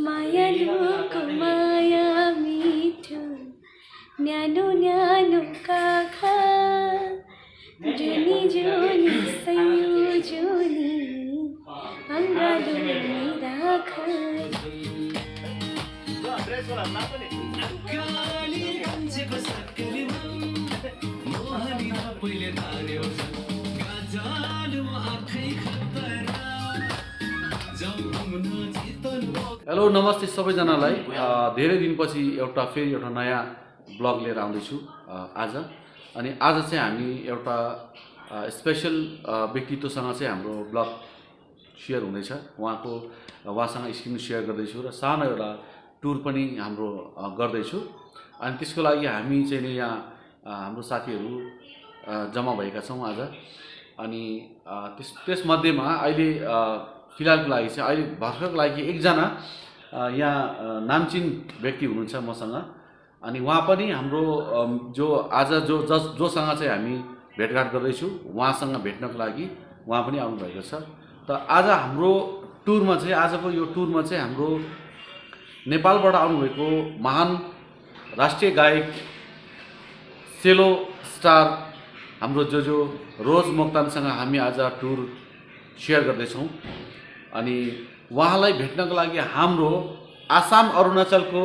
मायालुको माया मिठो न्यानो न्यानो काखा जुनी जुनी सयो जुनी अङ्गालो राख हेलो नमस्ते सबैजनालाई धेरै दिनपछि फेरि एउटा नयाँ ब्लग लिएर आउँदैछु आज। अनि आज चाहिँ हामी एउटा स्पेशल व्यक्तित्वसँग चाहिँ हाम्रो ब्लग सेयर हुँदैछ। उहाँसँग स्क्रिन सेयर गर्दैछु र सानो एउटा टुर पनि हाम्रो गर्दैछु। अनि त्यसको लागि हामी चाहिँ नि यहाँ हाम्रो साथीहरू जम्मा भएका छौँ आज। अनि त्यसमध्येमा अहिले फिलहालको लागि चाहिँ अहिले भर्खरको लागि एकजना यहाँ नामचिन व्यक्ति हुनुहुन्छ मसँग। अनि उहाँ पनि हाम्रो जो आज जोसँग चाहिँ हामी भेटघाट गर्दैछु उहाँसँग भेट्नको लागि उहाँ पनि आउनुभएको छ। त आज हाम्रो टुरमा चाहिँ आजको यो टुरमा चाहिँ हाम्रो नेपालबाट आउनुभएको महान राष्ट्रिय गायक सेलो स्टार हाम्रो जो रोज मोक्तानसँग हामी आज टुर सेयर गर्दैछौँ। अनि उहाँलाई भेट्नको लागि हाम्रो आसाम अरुणाचलको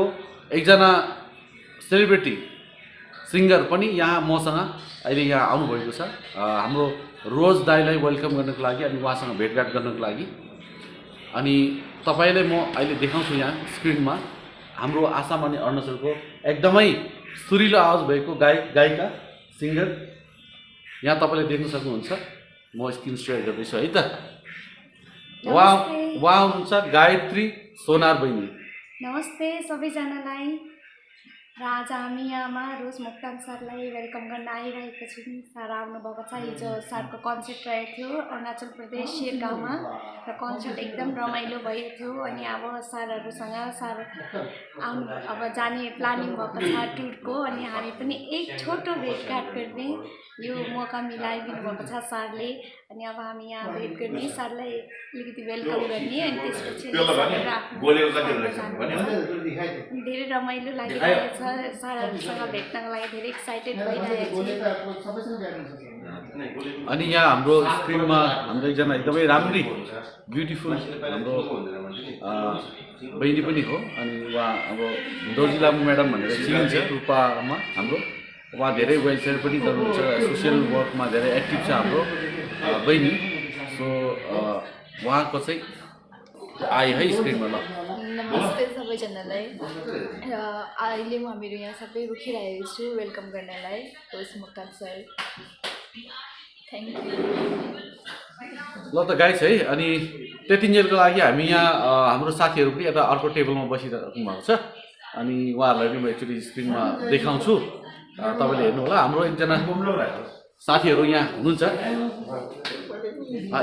एकजना सेलिब्रिटी सिङ्गर पनि यहाँ मसँग अहिले यहाँ आउनुभएको छ हाम्रो रोज दाईलाई वेलकम गर्नको लागि अनि उहाँसँग भेटघाट गर्नको लागि। अनि तपाईँलाई म अहिले देखाउँछु यहाँ स्क्रिनमा हाम्रो आसाम अनि अरुणाचलको एकदमै सुरिलो आवाज भएको गायिका सिङ्गर यहाँ तपाईँले देख्न सक्नुहुन्छ। म स्क्रिन सेयर गर्दैछु है त। उहाँ हुनुहुन्छ गायत्री सोनार बहिनी। नमस्ते सबैजनालाई। र आज हामी यहाँमा रोज मोक्तान सरलाई वेलकम गर्न आइरहेको छौँ। सर आउनुभएको छ। हिजो सरको कन्सर्ट रहेको थियो अरुणाचल प्रदेश शेरगाउँमा र कन्सर्ट एकदम रमाइलो भएको थियो। अनि अब सरहरूसँग सर आउनु अब जाने प्लानिङ भएको छ टुरको। अनि हामी पनि एक छोटो भेटघाट गर्ने यो मौका मिलाइदिनु भएको छ सरले। अनि अब हामी यहाँ भेट गर्ने सरलाई अलिकति वेलकम गर्ने अनि त्यसपछि धेरै रमाइलो लागिरहेको छ। सरहरूसँग भेट्नको लागि धेरै एक्साइटेड भइरहेको छ। अनि यहाँ हाम्रो स्क्रिनमा हाम्रो एकजना एकदमै राम्री ब्युटिफुल हाम्रो बहिनी पनि हो। अनि उहाँ अब दोर्जी लामु म्याडम भनेर चिनिन्छ रूपामा हाम्रो। उहाँ धेरै वेलफेयर पनि गर्नुहुन्छ, सोसियल वर्कमा धेरै एक्टिभ छ हाम्रो बहिनी। सो उहाँको चाहिँ आयो है स्क्रिनमा। ल नमस्ते सबैजनालाई। र अहिले हामीहरू यहाँ सबै रुखिरहेको छु वेलकम गर्नलाई रोज मोक्तान सर। Thank you. ल त गाइस है। अनि त्यतिन्जेलको लागि हामी यहाँ हाम्रो साथीहरू पनि यता अर्को टेबलमा बसिराख्नु भएको छ। अनि उहाँहरूलाई पनि म एक्चुअली स्क्रिनमा देखाउँछु, तपाईँले हेर्नु होला। हाम्रो एकजना साथीहरू यहाँ हुनुहुन्छ,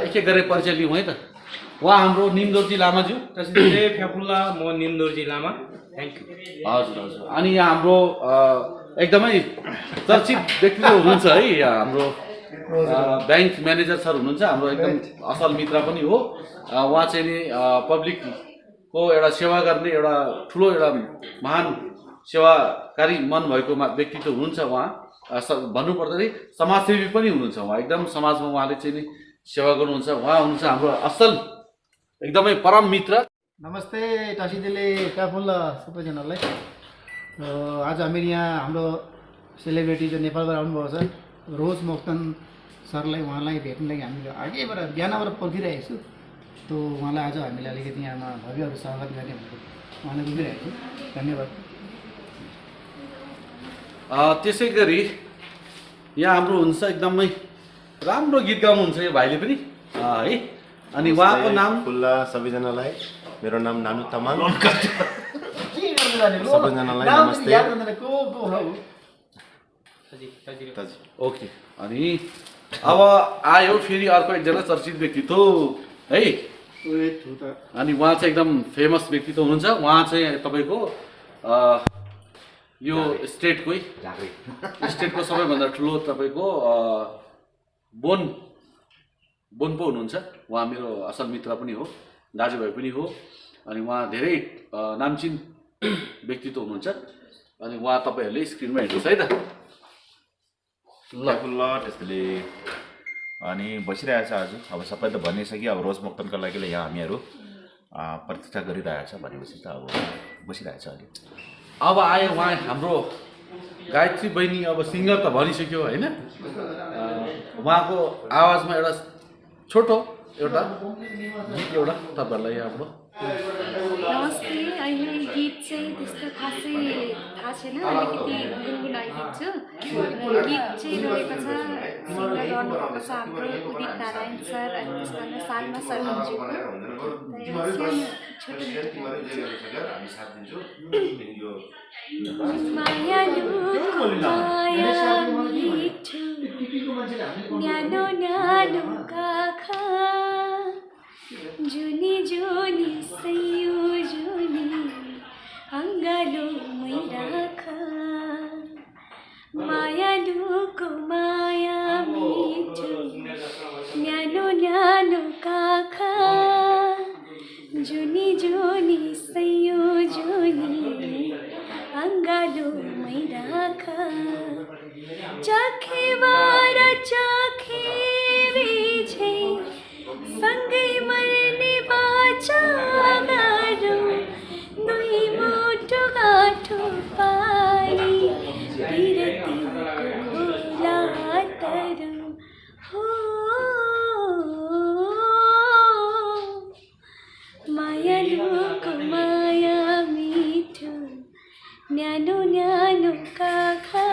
एक एक गरेर परिचय लिउँ है त। उहाँ हाम्रो निमदोर्जी लामाज्यू। फ्याफुल्ला म निमदोर्जी लामा। Thank you. हजुर हजुर। अनि यहाँ हाम्रो एकदमै चर्चित व्यक्तित्व हुनुहुन्छ है यहाँ हाम्रो ब्याङ्क म्यानेजर सर हुनुहुन्छ। हाम्रो एकदम असल मित्र पनि हो। उहाँ चाहिँ नि पब्लिकको एउटा सेवा गर्ने एउटा ठुलो एउटा महान सेवाकारी मन भएको व्यक्तित्व हुनुहुन्छ। उहाँ भन्नुपर्दाखेरि समाजसेवी पनि हुनुहुन्छ। उहाँ एकदम समाजमा उहाँले चाहिँ नि सेवा गर्नुहुन्छ। उहाँ हुनुहुन्छ हाम्रो असल एकदमै परम मित्र। नमस्ते टासीदेले काफुल्ला सबैजनालाई। आज हामी यहाँ हाम्रो सेलिब्रिटी जो नेपालबाट आउनुभएको छ रोज मोक्तान सरलाई, उहाँलाई भेट्न लागि हामी अघिबाट बिहानबाट पर्खिरहेको छु। त उहाँलाई आज हामीले अलिकति यहाँमा भव्यहरू स्वागत गर्ने भनेर उहाँलाई रुकिरहेको छु। धन्यवाद। त्यसै गरी यहाँ हाम्रो हुन्छ एकदमै राम्रो गीत गाउनुहुन्छ यो भाइले पनि है। अनि उहाँको नाम खुल्ला सबैजनालाई। मेरो नाम नानु तामाङ। सबैजनालाई नमस्ते। ओके। अनि अब आयो फेरि अर्को एकजना चर्चित व्यक्तित्व है। अनि उहाँ चाहिँ एकदम फेमस व्यक्तित्व हुनुहुन्छ। उहाँ चाहिँ तपाईँको यो स्टेटको सबैभन्दा ठुलो तपाईँको बोन्पो हुनुहुन्छ। उहाँ मेरो असल मित्र पनि हो, दाजुभाइ पनि हो। अनि उहाँ धेरै नामचिन व्यक्तित्व हुनुहुन्छ अनि उहाँ तपाईँहरूले स्क्रिनमा हेर्नुहोस् है त ल त्यसले अनि बसिरहेछ आज अब सबै त भनिसक्यो अब रोज मोक्तानको लागि यहाँ हामीहरू प्रतीक्षा गरिरहेछ भनेपछि त अब बसिरहेछ अहिले अब आयो उहाँ हाम्रो गायत्री बहिनी अब सिङ्गर त भनिसक्यो होइन उहाँको आवाजमा एउटा छोटो एउटा गीत एउटा तपाईँहरूलाई यहाँबाट नमस्ते अहिले गीत चाहिँ त्यस्तो खासै थाहा छैन अलिकति गुनगुनाइदिन्छु र गीत चाहिँ रहेको छ सिङ्गर गर्नुभएको छ हाम्रो उदित नारायण सर अनि त्यसमा सालमा सरमज्यूको एउटा सानो मायालुको माया मिठो न्यानो न्यानो काखा जुनी जुनी सयु जुनी अङ्गालोमै राख मायालुको माया मिठो न्यानो न्यानो काखा जुनी जुनी सयु जुनी अङ्गालोमै राख चखेवार चखेवी झै सँगै मर्ने बाचा गरौँ दुई मुठो गाँठो पारी बिरतीको खोला तरौँ हो मायालुको माया मिठो न्यानो न्यानो काखा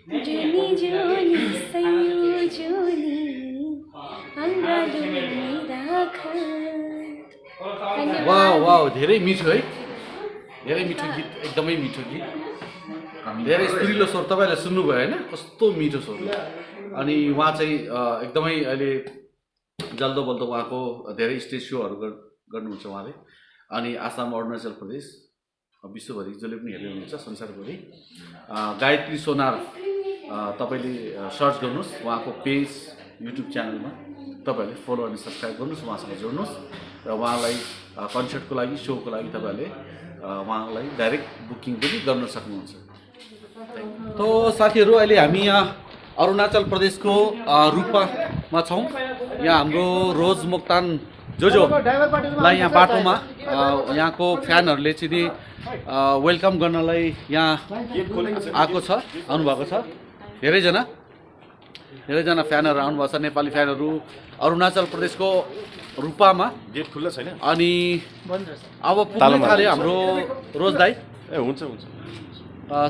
जुनी जुनी सयु जुनी वाह धेरै मिठो है धेरै मिठो गीत एकदमै मिठो गीत धेरै सुरिलो स्वर तपाईँहरूले सुन्नुभयो होइन कस्तो मिठो स्वर अनि उहाँ चाहिँ एकदमै अहिले जल्दो बल्दो उहाँको धेरै स्टेज सोहरू गर्नुहुन्छ उहाँले अनि आसाम अरुणाचल प्रदेश विश्वभरि जसले पनि हेर्दै हुनुहुन्छ संसारभरि गायत्री सोनार तपाईँले सर्च गर्नुहोस् उहाँको पेज युट्युब च्यानलमा तपाईँहरूले फलो अनि सब्सक्राइब गर्नुहोस् उहाँसँग जोड्नुहोस् र उहाँलाई कन्सर्टको लागि सोको लागि तपाईँहरूले उहाँलाई डाइरेक्ट बुकिङ पनि गर्न सक्नुहुन्छ त साथीहरू अहिले हामी यहाँ अरुणाचल प्रदेशको रूपमा छौँ यहाँ हाम्रो रोज मोक्तान जोलाई यहाँ बाटोमा यहाँको फ्यानहरूले चाहिँ वेलकम गर्नलाई यहाँ आएको छ आउनुभएको छ धेरैजना फ्यानहरू आउनुभएको छ नेपाली फ्यानहरू अरुणाचल प्रदेशको रूपामा गेट खुल्ला छैन अनि अब पुग्न थाल्यो हाम्रो रोज दाई ए हुन्छ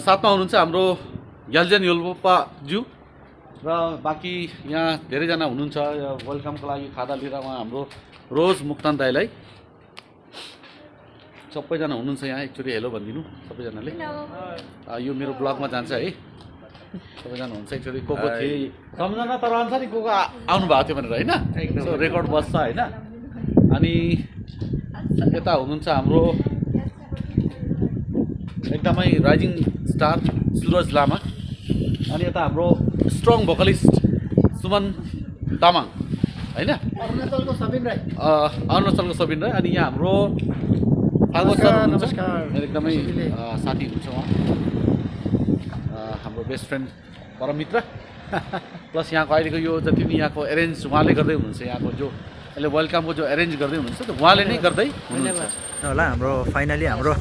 साथमा हुनुहुन्छ हाम्रो ग्याल्जेन योल्पोपाज्यू र बाँकी यहाँ धेरैजना हुनुहुन्छ वेलकमको लागि खादा लिएर उहाँ हाम्रो रोज मोक्तान दाईलाई सबैजना हुनुहुन्छ यहाँ एकचोटि हेलो भनिदिनु सबैजनाले यो मेरो ब्लगमा जान्छ है सबैजना हुन्छ एकचोटि को थिए सम्झना तर अनुसार नि को आउनु भएको थियो भनेर होइन सो रेकर्ड बस्छ होइन अनि यता हुनुहुन्छ हाम्रो एकदमै राइजिङ स्टार सुरज लामा अनि यता हाम्रो स्ट्रङ भोकलिस्ट सुमन तामाङ होइन अरुणाचलको सबिन राई अनि यहाँ हाम्रो भागवत सर नमस्कार एकदमै साथी हुनुहुन्छ उहाँ हाम्रो बेस्ट फ्रेन्ड परम मित्र प्लस यहाँको अहिलेको यो जति पनि यहाँको एरेन्ज उहाँले गर्दै हुनुहुन्छ यहाँको जो अहिले वेलकमको जो एरेन्ज गर्दै हुनुहुन्छ त उहाँले नै गर्दै हुनुहुन्छ होला हाम्रो फाइनली हाम्रो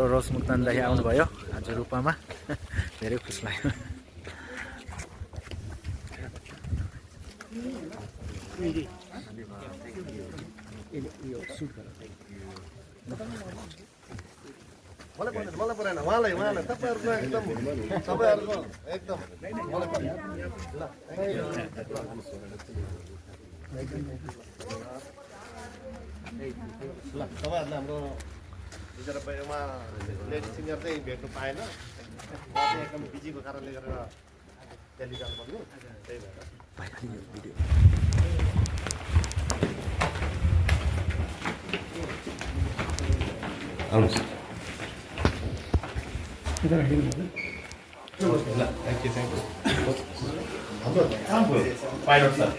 रोज मोक्तान दाइ आउनुभयो आज रूपमा धेरै खुसी लाग्यो मलाई परेन उहाँलाई तपाईँहरूको एकदम तपाईँहरूको एकदम मलाई परेन ल तपाईँहरूले हाम्रो बिचरा उहाँ लेडी सिङ्गर चाहिँ भेट्नु पाएन उहाँ चाहिँ एकदम बिजीको कारणले गरेर दिल्ली जानु पर्यो त्यही भएर आउनुहोस् ल थ्याङ्क यू पाइलट सर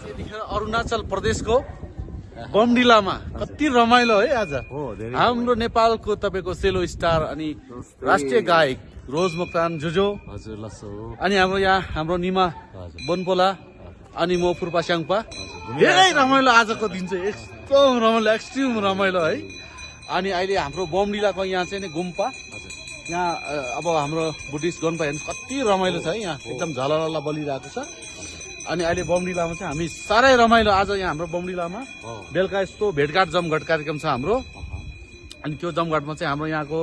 यतिखेर अरुणाचल प्रदेशको बमडिलामा कति रमाइलो है आज हाम्रो नेपालको तपाईँको सेलो स्टार अनि राष्ट्रिय गायक रोज मोक्तान जुजो अनि हाम्रो यहाँ हाम्रो निमा बनपोला अनि म फुर्पा स्याङ्पा धेरै रमाइलो आजको दिन चाहिँ एकदम रमाइलो एक्सट्रिम रमाइलो है। अनि अहिले हाम्रो बमडिलाको यहाँ चाहिँ नि गुम्पा यहाँ अब हाम्रो बुद्धिस्ट गुम्पा हेर्नु कति रमाइलो छ है यहाँ एकदम झलल बलिरहेको छ। अनि अहिले बमडिलामा चाहिँ हामी साह्रै रमाइलो आज यहाँ हाम्रो बमडिलामा बेलुका यस्तो भेटघाट जमघट कार्यक्रम छ हाम्रो। अनि त्यो जमघटमा चाहिँ हाम्रो यहाँको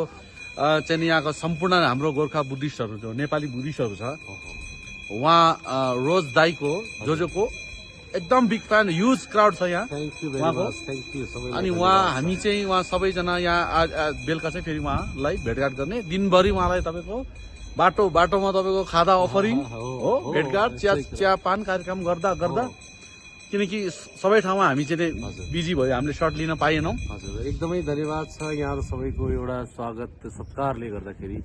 चाहिँ यहाँको सम्पूर्ण हाम्रो गोर्खा बुद्धिस्टहरू जो नेपाली बुद्धिस्टहरू छ उहाँ रोज दाईको जोजोको एकदम बिग फ्यान ह्युज क्राउड छ यहाँ उहाँको। अनि हामी चाहिँ उहाँ सबैजना यहाँ बेलुका चाहिँ फेरि उहाँलाई भेटघाट गर्ने दिनभरि उहाँलाई तपाईँको बाटोमा तपाईँको खादा अफरिङ हो भेटघाट चिया पान कार्यक्रम गर्दा किनकि सबै ठाउँमा हामी चाहिँ बिजी भयो हामीले सर्ट लिन पाएनौँ। हजुर एकदमै धन्यवाद छ यहाँहरू सबैको एउटा स्वागत सत्कारले गर्दाखेरि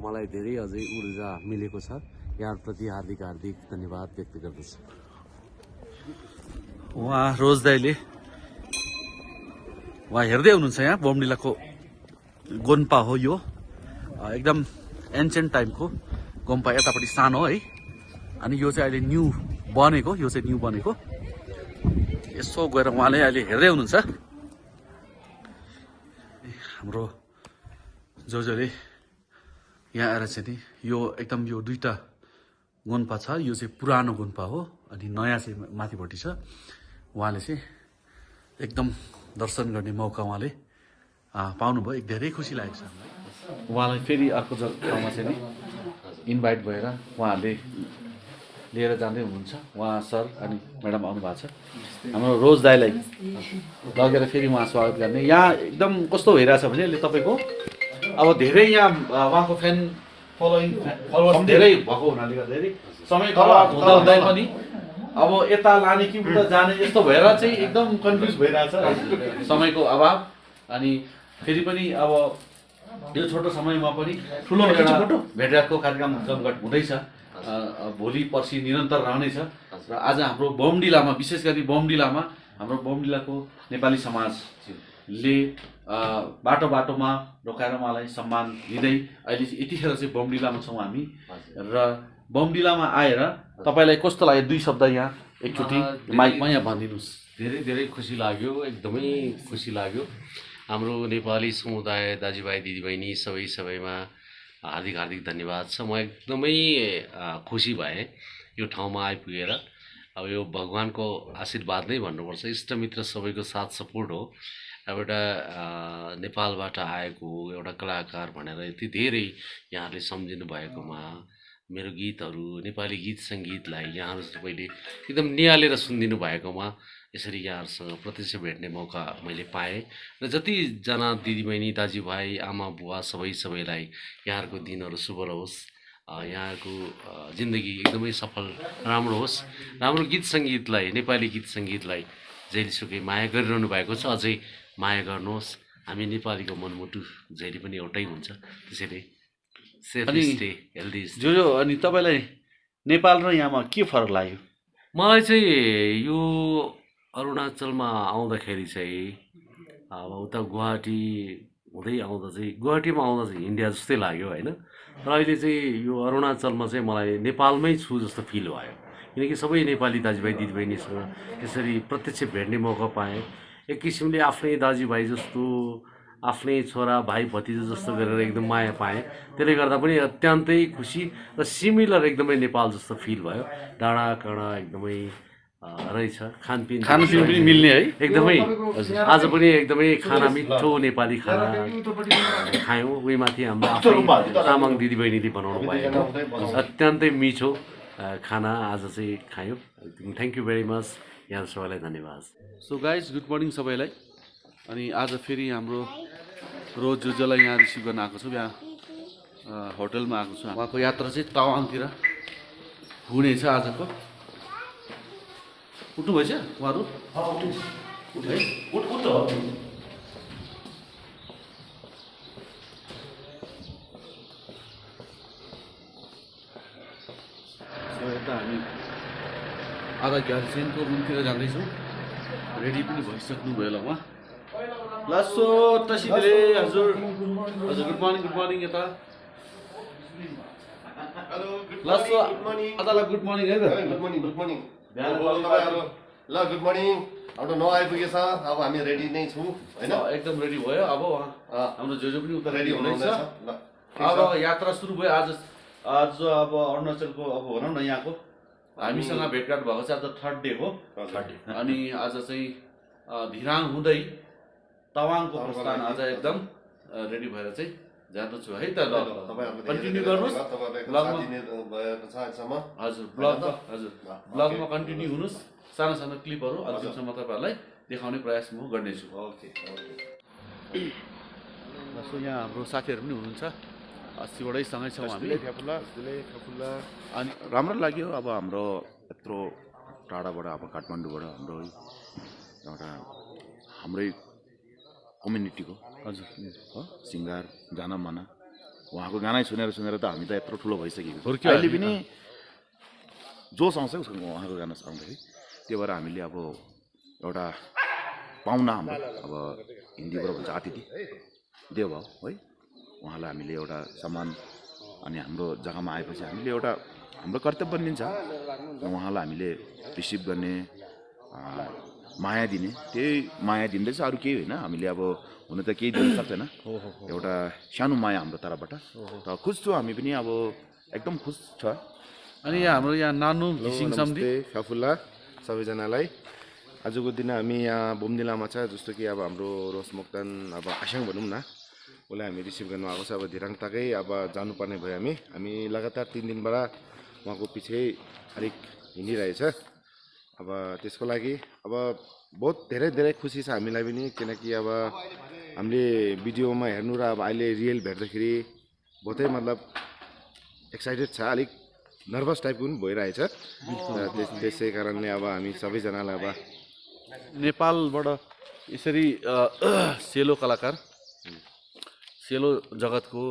मलाई धेरै अझै ऊर्जा मिलेको छ। यहाँप्रति हार्दिक धन्यवाद व्यक्त गर्दछु। उहाँ रोज दाईले उहाँ हेर्दै हुनुहुन्छ यहाँ बमडिलाको गोन्पा हो यो एकदम एन्सेन्ट टाइमको गोम्पा यतापट्टि सानो है। अनि यो चाहिँ अहिले न्यू बनेको यसो गएर उहाँले अहिले हेर्दै हुनुहुन्छ। हाम्रो जोजोले यहाँ आएर चाहिँ नि यो एकदम यो दुईटा गुम्पा छ यो चाहिँ पुरानो गुम्पा हो अनि नयाँ चाहिँ माथिपट्टि छ। उहाँले चाहिँ एकदम दर्शन गर्ने मौका उहाँले पाउनुभयो धेरै खुसी लागेको छ हामीलाई। उहाँलाई फेरि अर्को ठाउँमा चाहिँ नि इन्भाइट भएर उहाँहरूले लिएर जाँदै हुनुहुन्छ उहाँ सर अनि म्याडम आउनु भएको छ हाम्रो रोज दाईलाई लगेर फेरि उहाँ स्वागत गर्ने। यहाँ एकदम कस्तो भइरहेछ भने अहिले तपाईँको अब धेरै यहाँ उहाँको फ्यान फलोवर्स धेरै भएको हुनाले गर्दाखेरि समय हुँदा पनि अब यता लाने कि उता जाने यस्तो भएर चाहिँ एकदम कन्फ्युज भइरहेछ समयको अभाव। अनि फेरि पनि अब यो छोटो समयमा पनि ठुलो एउटा भेटघाटको कार्यक्रम जमघट हुँदैछ भोलि पर्सि निरन्तर रहनेछ। र आज हाम्रो बमडिलामा विशेष गरी बमडिलामा हाम्रो बमडिलाको नेपाली समाजले बाटोमा रोकाएर उहाँलाई सम्मान दिँदै अहिले यतिखेर चाहिँ बमडिलामा छौँ हामी। र बमडिलामा आएर तपाईँलाई कस्तो लाग्यो दुई शब्द यहाँ एकचोटि माइकमा यहाँ भनिदिनुहोस्। धेरै खुसी लाग्यो एकदमै खुसी लाग्यो। हाम्रो नेपाली समुदाय दाजुभाइ दिदीबहिनी सबैमा हार्दिक धन्यवाद छ। म एकदमै खुसी भएँ यो ठाउँमा आइपुगेर। अब यो भगवानको आशीर्वाद नै भन्नुपर्छ इष्टमित्र सबैको साथ सपोर्ट हो। अब एउटा नेपालबाट आएको एउटा कलाकार भनेर यति धेरै यहाँहरूले सम्झिनु भएकोमा मेरो गीतहरू नेपाली गीत सङ्गीतलाई यहाँहरू सबैले एकदम निहालेर सुनिदिनु भएकोमा यसरी यहाँहरूसँग प्रत्यक्ष भेट्ने मौका मैले पाएँ। र जतिजना दिदीबहिनी दाजुभाइ आमा बुवा सबैलाई यहाँहरूको दिनहरू शुभ रहोस् यहाँको जिन्दगी एकदमै सफल राम्रो होस्। राम्रो गीत सङ्गीतलाई नेपाली गीत सङ्गीतलाई जहिलेसुकै माया गरिरहनु भएको छ अझै माया गर्नुहोस्। हामी नेपालीको मनमुटु जहिले पनि एउटै हुन्छ। त्यसैले सेफ स्टे हेल्दी स्टे। जो अनि तपाईँलाई नेपाल र यहाँमा के फरक लाग्यो? मलाई चाहिँ यो अरुणाचलमा आउँदाखेरि चाहिँ अब उता गुवाहाटी हुँदै आउँदा चाहिँ गुवाहाटीमा आउँदा चाहिँ इन्डिया जस्तै लाग्यो होइन। तर अहिले चाहिँ यो अरुणाचलमा चाहिँ मलाई नेपालमै छु जस्तो फिल भयो किनकि सबै नेपाली दाजुभाइ दिदीबहिनीसँग यसरी प्रत्यक्ष भेट्ने मौका पाएँ। एक किसिमले आफ्नै दाजुभाइ जस्तो आफ्नै छोरा भाइ भतिजा जस्तो गरेर एकदम माया पाएँ। त्यसले गर्दा पनि अत्यन्तै खुसी र सिमिलर एकदमै नेपाल जस्तो फिल भयो। डाँडा काँडा एकदमै रहेछ खानपिन पनि मिल्ने है एकदमै। आज पनि एकदमै खाना मिठो नेपाली खाना खायौँ। उही माथि हाम्रो आफ्नै तामाङ दिदीबहिनीले बनाउनु भएको अत्यन्तै मिठो खाना आज चाहिँ खायौँ। थ्याङ्क यू भेरी मच यहाँ सबैलाई धन्यवाद। सो गाइज गुड मर्निङ सबैलाई। अनि आज फेरि हाम्रो रोज जुजोलाई यहाँ रिसिभ गर्न आएको छु। यहाँ होटलमा आएको छु। उहाँको यात्रा चाहिँ तावाङतिर हुनेछ आजको। उठ्नु भएछ उहाँहरू है यता आधा ग्यार्सेनको रुमतिर जाँदैछौँ रेडी पनि भइसक्नु भयो होला उहाँ लासो तसिले हजुर हजुर गुड मर्निङ यता लासो आदालाई गुड मर्निङ है त गुड मर्निङ ल गुड मर्निङ हाम्रो 9 आइपुगेछ अब हामी रेडी नै छौँ होइन एकदम रेडी भयो अब हाम्रो जो पनि उता रेडी हुनुहुन्छ ल अब यात्रा सुरु भयो आज अब अरुणाचलको अब भनौँ न यहाँको हामीसँग भेटघाट भएको चाहिँ आज थर्ड डे हो अनि आज चाहिँ धिराङ हुँदै तवाङको प्रस्थान आज एकदम रेडी भएर चाहिँ जाँदछु है त ल कन्टिन्यू गर्नुहोस् हजुर ब्लगमा कन्टिन्यू हुनुहोस् सानो सानो क्लिपहरू अन्तिमसम्म तपाईँहरूलाई देखाउने प्रयास म गर्नेछु ओके सो यहाँ हाम्रो साथीहरू पनि हुनुहुन्छ अस्तिबाटै सँगै छौँ हामी अनि राम्रो लाग्यो अब हाम्रो यत्रो टाढाबाट अब काठमाडौँबाट हाम्रो एउटा हाम्रै कम्युनिटीको हजुर हो सिङ्गार जान माना उहाँको गानै सुनेर त हामी त यत्रो ठुलो भइसकेको हुर्क्यो अहिले पनि जोस आउँछ उसको उहाँको गाना आउँदाखेरि त्यो भएर हामीले अब एउटा पाहुना हाम्रो अब हिन्दीबाट भन्छ अतिथि देव भाव है उहाँलाई हामीले एउटा सम्मान अनि हाम्रो जग्गामा आएपछि हामीले एउटा हाम्रो कर्तव्य बनिन्छ उहाँलाई हामीले रिसिभ गर्ने माया दिने त्यही माया दिँदैछ अरू केही होइन हामीले अब हुन त केही दिन सक्दैन एउटा सानो माया हाम्रो तर्फबाट त खुस छु हामी पनि अब एकदम खुस छ अनि यहाँ हाम्रो यहाँ नानु घिसिङ सम्धि फ्याफुल्ला सबैजनालाई आजको दिन हामी यहाँ बुम्दिलामा छ जस्तो कि अब हाम्रो रोस मोक्तान अब आसाङ भनौँ न उसलाई हामी रिसिभ गर्नु आएको छ अब धिराङताकै अब जानुपर्ने भयो हामी लगातार 3 दिनबाट उहाँको पछि अलिक हिँडिरहेछ अब त्यसको लागि अब बहुत धेरै खुसी छ हामीलाई पनि किनकि अब हामीले भिडियोमा हेर्नु र अब अहिले रियल भेट्दाखेरि बहुतै मतलब एक्साइटेड छ अलिक नर्भस टाइपको पनि भइरहेछ त्यसै कारणले अब हामी सबैजनालाई अब नेपालबाट यसरी सेलो कलाकार सेलो जगतको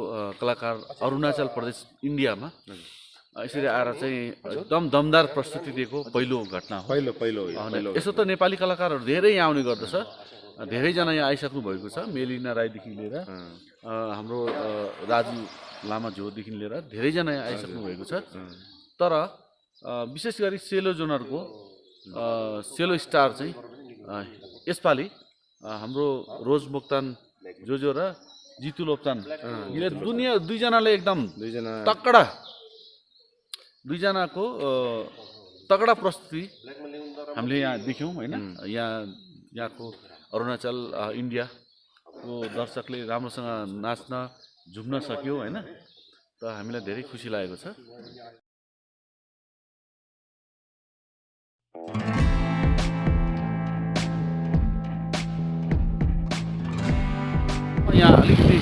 कलाकार अरुणाचल प्रदेश इन्डियामा यसरी आएर चाहिँ एकदम दमदार प्रस्तुति दिएको पहिलो घटना हो पहिलो यसो त नेपाली कलाकारहरू धेरै यहाँ आउने गर्दछ धेरैजना यहाँ आइसक्नु भएको छ मेलिना राईदेखि लिएर हाम्रो राजु लामा झोदेखि लिएर धेरैजना यहाँ आइसक्नु भएको छ तर विशेष गरी सेलो जोनरको सेलो स्टार चाहिँ यसपालि हाम्रो रोज मोक्तान जोजो र जितु लोप्चान दुईजनाले एकदम दुईजनाको तगडा प्रस्तुति हामीले यहाँ देख्यौँ होइन यहाँको अरुणाचल इन्डियाको दर्शकले राम्रोसँग नाच्न झुम्न सक्यो होइन त हामीलाई धेरै खुसी लागेको छ यहाँ अलिकति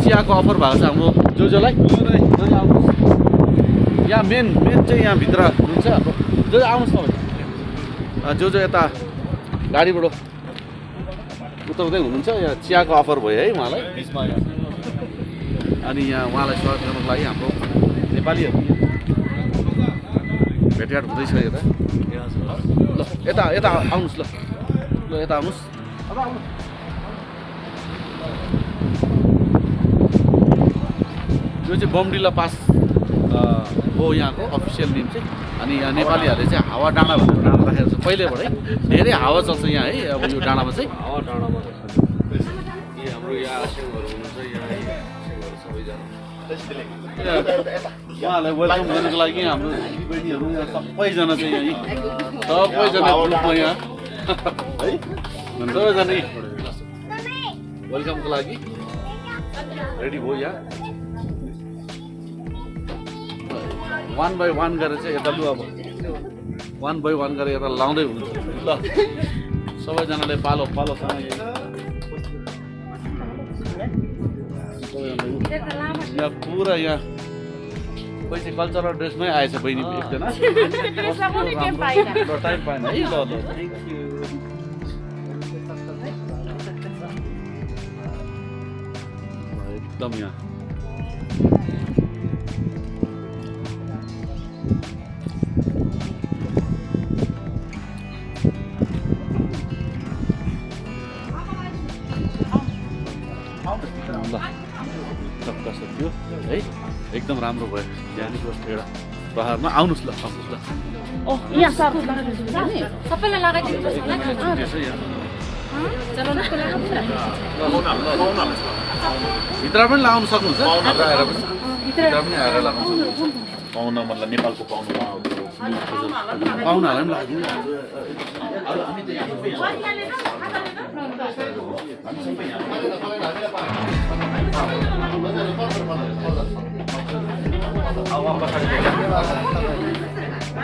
चियाको अफर भएको छ हाम्रो जोजोलाई यहाँ मेन चाहिँ यहाँभित्र हुन्छ जो आउनुहोस् न जो यता गाडीबाट उतार्दै हुनुहुन्छ यहाँ चियाको अफर भयो है उहाँलाई बिचमा अनि यहाँ उहाँलाई स्वागत गर्नको लागि हाम्रो नेपालीहरू भेटघाट हुँदैछ यता ल यता आउनुहोस् ल यता आउनुहोस् यो चाहिँ बमडिला पास हो यहाँको अफिसियल नेम चाहिँ अनि यहाँ नेपालीहरूले चाहिँ हावा डाँडा भनेर नाम राखेको छ पहिल्यैबाटै धेरै हावा चल्छ यहाँ है अब यो डाँडामा चाहिँ हावा डाँडामा हाम्रो यहाँ आसेङहरू हुनुहुन्छ यहाँ सबैजना उहाँहरूलाई वेलकम गर्नको लागि हाम्रो दिदीबहिनीहरू यहाँ सबैजना चाहिँ यहीँ सबैजना ग्रुपमा यहाँ है सबैजना वेलकमको लागि रेडी भयो यहाँ 1 by 1 गरेर चाहिँ यता लु अब 1 by 1 गरेर यता लाउँदै हुन्छ ल सबैजनाले पालोसँग यहाँ पुरा यहाँ कोही चाहिँ कल्चरल ड्रेसमै आएछ बहिनी एकजना टाइम पाएन है ल एकदम यहाँ ल चक्क सक्यो है एकदम राम्रो भयो यहाँनिर एउटा पहाडमा आउनुहोस् ल आउनुहोस् ल सबैलाई लगाइदिनुपर्छ होला भित्र पनि लगाउनु सक्नुहुन्छ भित्र पनि आएर लगाउनु सक्नुहुन्छ पाहुना मतलब नेपालको पाहुना पाहुनाहरूलाई पनि लाग्यो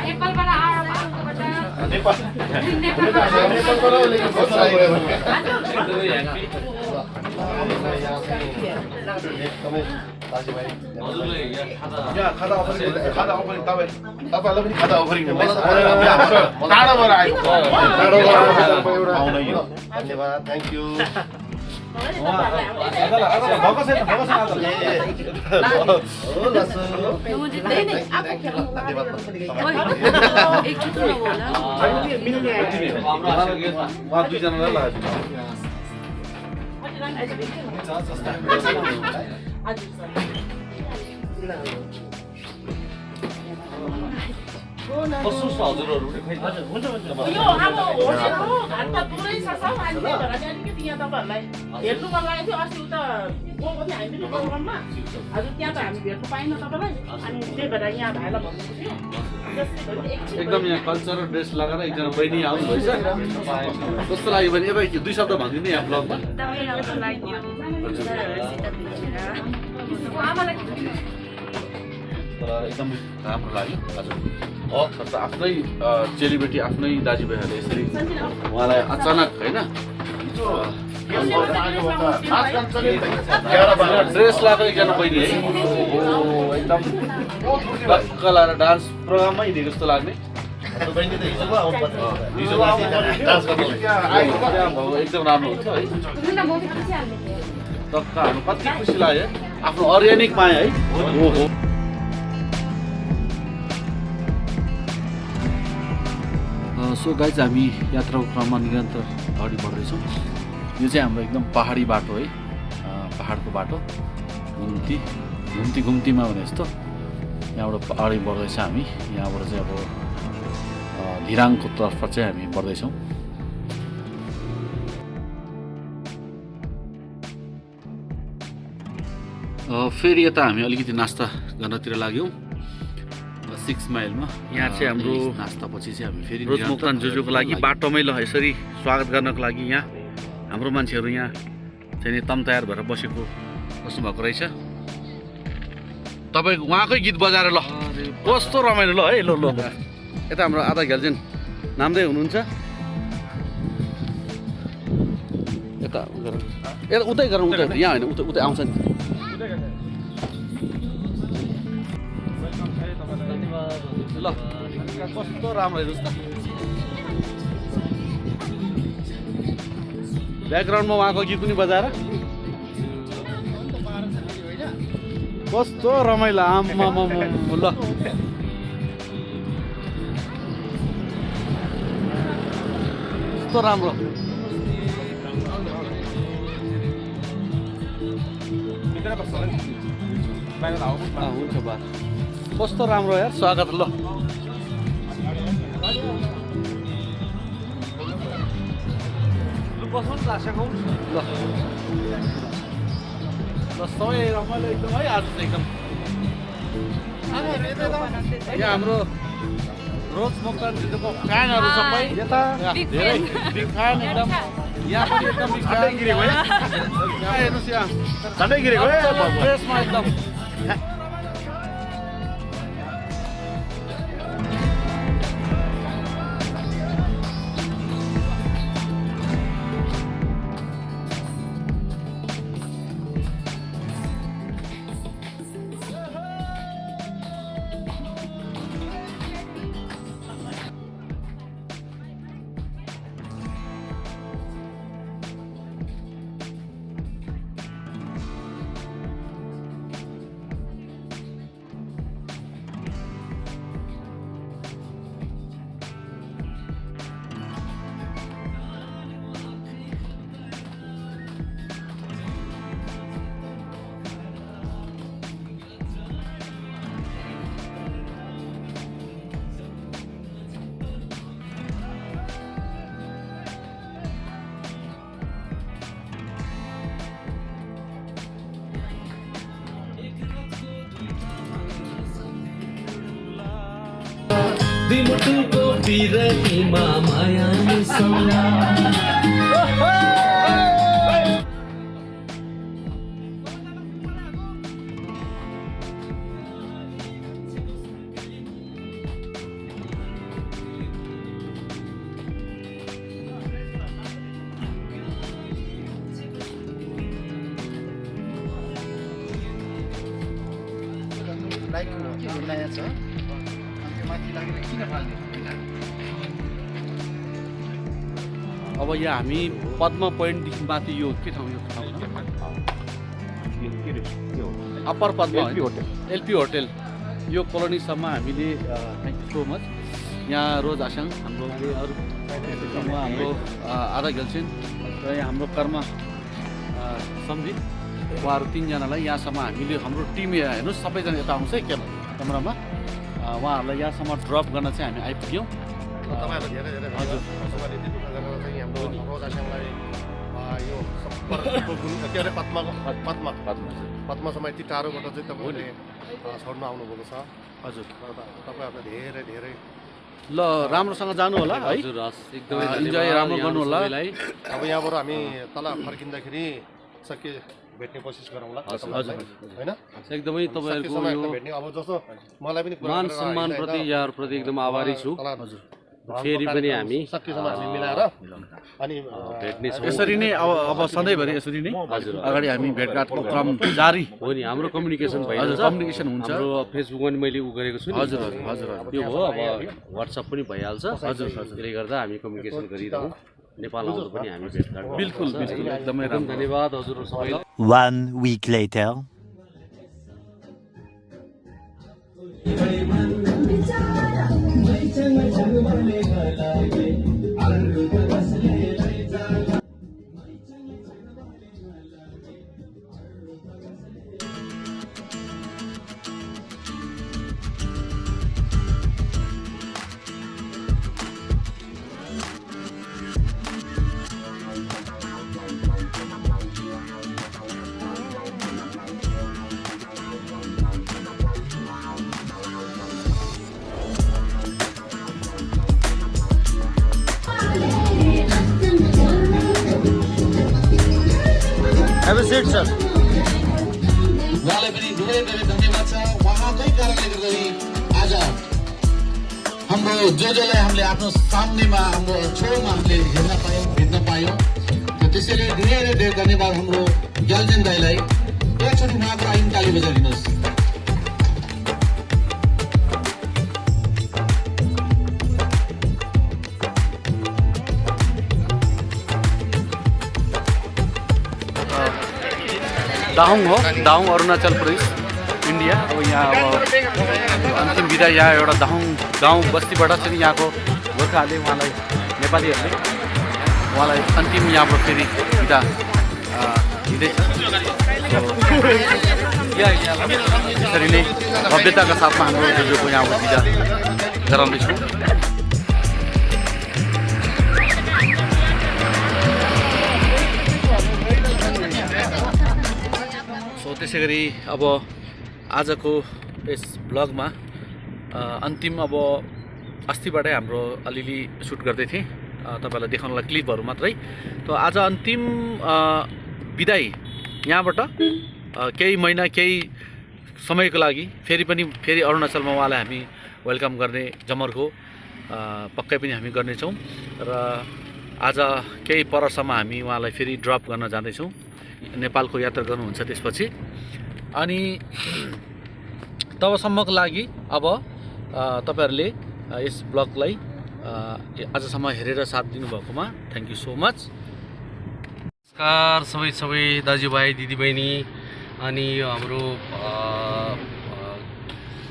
नेपालबाट आएर खादा अफरिङ तपाईँहरूलाई पनि खादा अफरिङ टाढोबाट आएको धन्यवाद थ्याङ्क यू दुईजनालाई लगाएको कस्तो छ हजुरहरू पनि खै यो अब होटेलको घाट त पुरै छ सब अनि त्यही भएर चाहिँ अलिकति यहाँ तपाईँहरूलाई हेर्नु मन लागेको थियो अस्ति उता गएको थियो हामी पनि प्रोग्राममा हजुर त्यहाँ त हामी भेट्नु पाइनँ तपाईँलाई अनि त्यही भएर यहाँ भाइलाई भन्नुको थियो एकदम यहाँ कल्चरल ड्रेस लगाएर एकजना बहिनी आउनु भएछ कस्तो लाग्यो भने यता दुई शब्द भनिदिनु यहाँ ब्लगमा एकदमै राम्रो लाग्यो आमालाई एकदमै राम्रो लाग्यो हजुर त आफ्नै चेलीबेटी आफ्नै दाजुभाइहरूले यसरी उहाँलाई अचानक होइन ड्रेस लगाएको एकजना बहिनी है एकदम टक्क लगाएर डान्स प्रोग्राममै हिँडेको जस्तो लाग्ने एकदम राम्रो हुन्छ है टक्क हाम्रो कति खुसी लाग्यो आफ्नो अर्ग्यानिक पाएँ है हो सो गाइज हामी यात्राको क्रममा निरन्तर अगाडि बढ्दैछौँ यो चाहिँ हाम्रो एकदम पहाडी बाटो है पहाडको बाटो घुम्तीमा भने जस्तो यहाँबाट अगाडि बढ्दैछ हामी यहाँबाट चाहिँ अब धिराङको तर्फ चाहिँ हामी बढ्दैछौँ फेरि यता हामी अलिकति नास्ता गर्नतिर लाग्यौँ 6 माइलमा यहाँ चाहिँ हाम्रो नास्तापछि चाहिँ हामी फेरि रोज मोक्तान जोजोको लागि बाटोमै ल यसरी स्वागत गर्नको लागि यहाँ हाम्रो मान्छेहरू यहाँ चाहिँ तम तयार भएर बसेको बस्नुभएको रहेछ तपाईँको उहाँकै गीत बजाएर ल कस्तो रमाइलो ल है ल ल यता हाम्रो आधा घ्यालजेन नाम्दै हुनुहुन्छ यता उतै गरौँ उतै यहाँ होइन उतै आउँछ नि ल कस्तो राम्रो हेर्नुहोस् त ब्याकग्राउन्डमा उहाँको गीत पनि बजाएर कस्तो रमाइलो आम्मा ल कस्तो राम्रो हुन्छ बा कस्तो राम्रो यार स्वागत ल सबै रमाइलो एकदम है आज चाहिँ एकदम यहाँ हाम्रो रोज मोक्तान दिदीको फ्यानहरू सबै यता धेरै बिग फ्यान एकदम यहाँ पनि एकदम बिग फ्यान गिरेको हेर्नुहोस् यहाँ झन्डै गिरेको ड्रेसमा एकदम मुटुको बिरहीमा माया मिसाउला लाइट नयाँ छ अनि त्यो माथि लागेर किन फाल्ने अब यहाँ हामी पद्म पोइन्टदेखि माथि यो के ठाउँ यो ठाउँ अप्पर पद्म एलपी होटेल यो कोलोनीसम्म हामीले थ्याङ्क यू सो मच यहाँ रोज आसाङ हाम्रो अरू हाम्रो आधा गेल्छिन र यहाँ हाम्रो कर्म सम्झी उहाँहरू तिनजनालाई यहाँसम्म हामीले हाम्रो टिम हेर्नुहोस् सबैजना यता आउँछ है क्यामेरामा उहाँहरूलाई यहाँसम्म ड्रप गर्न चाहिँ हामी आइपुग्यौँ तपाईँहरूलाई धेरै धेरै हजुर चाहिँ हाम्रो रोज आसाङलाई यो के अरे पद्मासम्म यति टाढोबाट चाहिँ तपाईँले छोड्नु आउनुभएको छ हजुर तपाईँहरूलाई धेरै धेरै ल राम्रोसँग जानु होला है हजुर हस् एकदमै इन्जोय राम्रो गर्नु होला अब यहाँबाट हामी तल फर्किँदाखेरि सके भेट्ने कोसिस गरौँला होइन एकदमै तपाईँहरूको यो भेट्ने अब जस्तो मलाई पनि मान सम्मानप्रति यहाँहरूप्रति एकदम आभारी छु हजुर फेरि पनि हामी सकेसम्म हामी मिलाएर अनि भेट्नेछौँ यसरी नै अब सधैँभरि यसरी नै हजुर अगाडि हामी भेटघाटको क्रम जारी हो नि हाम्रो कम्युनिकेसन हजुर भइहाल्छ कम्युनिकेसन हुन्छ हाम्रो फेसबुकमा पनि मैले उ गरेको छु नि हजुर हजुर त्यो हो अब वाट्सएप पनि भइहाल्छ हजुर त्यसले गर्दा हामी कम्युनिकेसन गरिरहौँ नेपाल आउँदा पनि हामी भेटघाट बिल्कुल बिल्कुल एकदमै राम्रो धन्यवाद हजुर सबैलाई 1 week later. Have a seat, sir. उहाँलाई पनि धेरै धेरै धन्यवाद छ उहाँकै कारणले गर्दाखेरि आज हाम्रो जसलाई हामीले आफ्नो सामनेमा हाम्रो छेउमा हामीले हेर्न पायौँ भेट्न पायौँ त्यसैले धेरै धेरै धन्यवाद हाम्रो ग्याल्जेन दाईलाई एकचोटि उहाँको लागि ताली बजाइदिनुहोस् दाहुङ हो दाहुङ अरुणाचल प्रदेश इन्डिया अब यहाँ अब अन्तिम बिदा यहाँ एउटा दाहुङ गाउँ बस्तीबाट चाहिँ यहाँको गोर्खाहरूले उहाँलाई नेपालीहरूले उहाँलाई अन्तिम यहाँबाट फेरि बिदा दिँदैछ यसरी नै भव्यताका साथमा हाम्रो जोजोको यहाँबाट बिदा गराउँदैछौँ त्यसै गरी अब आजको यस ब्लगमा अन्तिम अब अस्तिबाटै हाम्रो अलिअलि सुट गर्दै थिएँ तपाईँलाई देखाउनलाई क्लिपहरू मात्रै त आज अन्तिम बिदाई यहाँबाट केही महिना केही समयको लागि फेरि अरुणाचलमा उहाँलाई हामी वेलकम गर्ने जमर्को पक्कै पनि हामी गर्नेछौँ र आज केही परसम्म हामी उहाँलाई फेरि ड्रप गर्न जाँदैछौँ नेपालको यात्रा गर्नुहुन्छ त्यसपछि अनि तबसम्मको लागि अब तपाईँहरूले यस ब्लगलाई आजसम्म हेरेर साथ दिनुभएकोमा थ्याङ्क यू सो मच नमस्कार सबै दाजुभाइ दिदीबहिनी अनि यो हाम्रो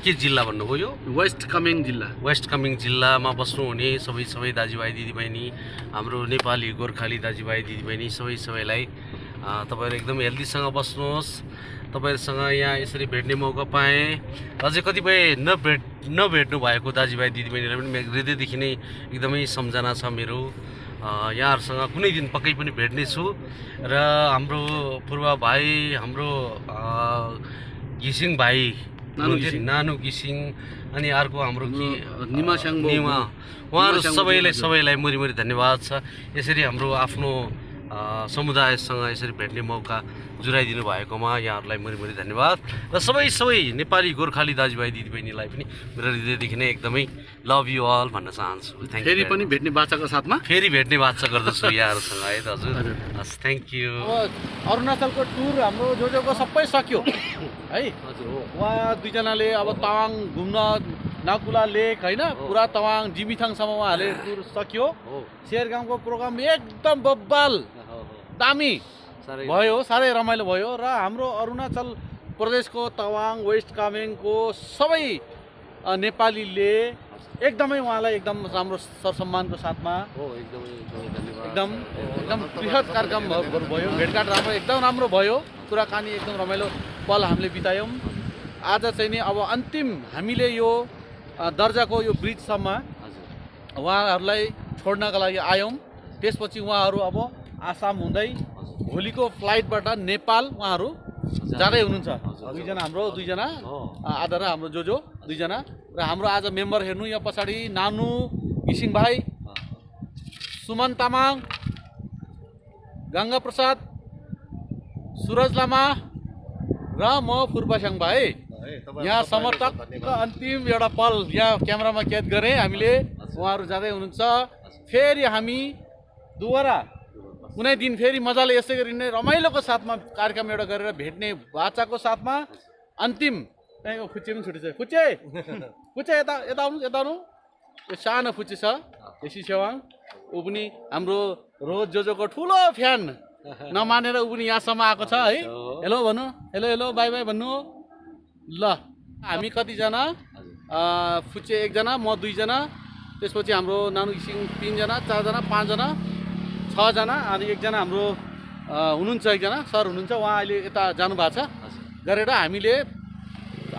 के जिल्ला भन्नुभयो यो वेस्ट कामेङ जिल्लामा बस्नुहुने सबै दाजुभाइ दिदीबहिनी हाम्रो नेपाली गोर्खाली दाजुभाइ दिदीबहिनी सबैलाई तपाईँहरू एकदम हेल्दीसँग बस्नुहोस् तपाईँहरूसँग यहाँ यसरी भेट्ने मौका पाएँ अझै कतिपय नभेट्नु भएको दाजुभाइ दिदीबहिनीलाई पनि हृदयदेखि नै एकदमै सम्झना छ मेरो यहाँहरूसँग कुनै दिन पक्कै पनि भेट्ने छु र हाम्रो पूर्व भाइ हाम्रो घिसिङ भाइ नानु घिसिङ अनि अर्को हाम्रो निमास्याङ निमा उहाँहरू सबैलाई मुरी धन्यवाद छ। यसरी हाम्रो आफ्नो समुदायसँग यसरी भेट्ने मौका जुराइदिनु भएकोमा यहाँहरूलाई मुरी धन्यवाद र सबै नेपाली गोर्खाली दाजुभाइ दिदीबहिनीलाई पनि मेरो हृदयदेखि नै एकदमै लभ यु अल भन्न चाहन्छु। फेरि पनि भेट्ने बाचाको साथमा फेरि भेट्ने बाचा गर्दछु यहाँहरूसँग है त हजुर। हस् थ्याङ्क यू। अरुणाचलको टुर हाम्रो जोजोको सबै सक्यो है हजुर हो। उहाँ दुईजनाले अब तावाङ घुम्न नाकुला लेक होइन पुरा तावाङ जिमिथाङसम्म उहाँहरूले टुर सक्यो। शेरगाउँको प्रोग्राम एकदम बब्बाल दामी भयो, साह्रै रमाइलो भयो र हाम्रो अरुणाचल प्रदेशको तवाङ वेस्ट कामेङको सबै नेपालीले एकदमै उहाँलाई एकदम राम्रो सरसम्मानको साथमा एकदम बृहत कार्यक्रम भयो, भेटघाट राम्रो एकदम राम्रो भयो, कुराकानी एकदम रमाइलो पल हामीले बितायौँ। आज चाहिँ नि अब अन्तिम हामीले यो दर्जाको यो ब्रिजसम्म उहाँहरूलाई छोड्नका लागि आयौँ। त्यसपछि उहाँहरू अब आसाम हुँदै भोलिको फ्लाइटबाट नेपाल उहाँहरू जाँदै हुनुहुन्छ। दुईजना आधा र हाम्रो जोजो दुईजना र हाम्रो आज मेम्बर हेर्नु यहाँ पछाडि नानु घिसिङ भाइ, सुमन तामाङ, गङ्गा प्रसाद, सुरज लामा र म फुर्पास्याङ भाइ। यहाँ समर्थकको अन्तिम एउटा पल यहाँ क्यामेरामा कैद गरेँ हामीले। उहाँहरू जाँदै हुनुहुन्छ। फेरि हामी दोबारा कुनै दिन फेरि मजाले यसै गरी नै रमाइलोको साथमा कार्यक्रम एउटा गरेर भेट्ने बाचाको साथमा अन्तिम फुच्चे पनि छुट्टी छ। फुच्चे यता आउनु। यो सानो फुच्चे छ एसी सेवाङ, ऊ पनि हाम्रो रोज जोजोको ठुलो फ्यान नमानेर ऊ पनि यहाँसम्म आएको छ है। हेलो भन्नु, हेलो बाई भन्नु। ल हामी कतिजना? फुच्चे 1 जना, म 2 जना, त्यसपछि हाम्रो नानु घिसिङ 3 जना, 4 जना, 5 जना, 6 जना अनि 1 जना हाम्रो हुनुहुन्छ, 1 जना सर हुनुहुन्छ, उहाँ अहिले यता जानुभएको छ गरेर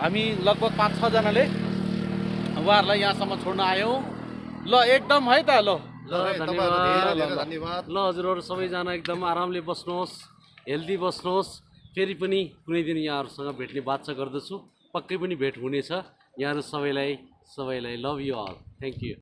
हामी लगभग 5-6 जनाले उहाँहरूलाई यहाँसम्म छोड्न आयौँ। ल एकदम है त। ल धन्यवाद। ल हजुरहरू सबैजना एकदम आरामले बस्नुहोस्, हेल्दी बस्नुहोस्। फेरि पनि कुनै दिन यहाँहरूसँग भेट्ने बाचा गर्दछु, पक्कै पनि भेट हुनेछ। यहाँहरू सबैलाई love you all. Thank you.